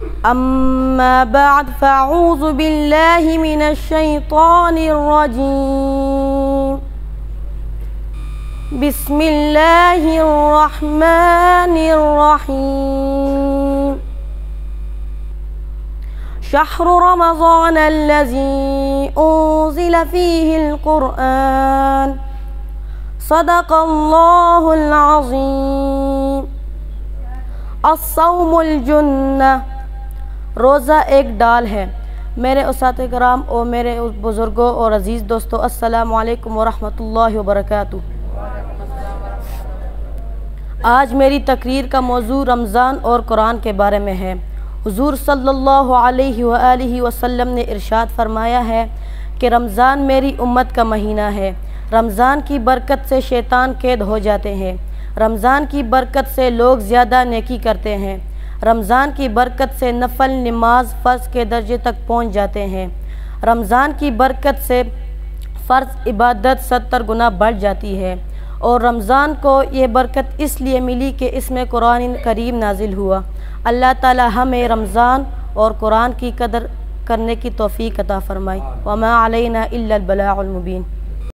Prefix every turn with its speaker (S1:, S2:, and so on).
S1: अम्मा बाद फ़अऊज़ु बिल्लाहि मिनश शैतानिर रजीम। बिस्मिल्लाहिर रहमानिर रहीम। शहरु रमज़ानल्लज़ी उन्ज़िला फ़ीहिल क़ुरआन। सदक़ल्लाहुल अज़ीम। अस्सौमुल जुन्नह, रोज़ा एक डाल है। मेरे उस्ताद कराम और मेरे बुज़ुर्गों और अज़ीज़ दोस्तों, अस्सलामु अलैकुम वरहमतुल्लाहि वबरकातुहू। आज मेरी तकरीर का मौजू रमज़ान और कुरान के बारे में है। हुज़ूर सल्लल्लाहु अलैहि वसल्लम ने इरशाद फरमाया है कि रमज़ान मेरी उम्मत का महीना है। रमज़ान की बरकत से शैतान कैद हो जाते हैं। रमज़ान की बरकत से लोग ज़्यादा नेकी करते हैं। रमज़ान की बरकत से नफल नमाज फ़र्ज़ के दर्जे तक पहुँच जाते हैं। रमज़ान की बरकत से फ़र्ज़ इबादत 70 गुना बढ़ जाती है। और रमज़ान को ये बरकत इसलिए मिली कि इसमें कुरान करीम नाजिल हुआ। अल्लाह ताला हमें रमज़ान और कुरान की कदर करने की तौफ़ीक़ अता फ़रमाए। वमा अलैना इल्लल बलागुल मुबीन।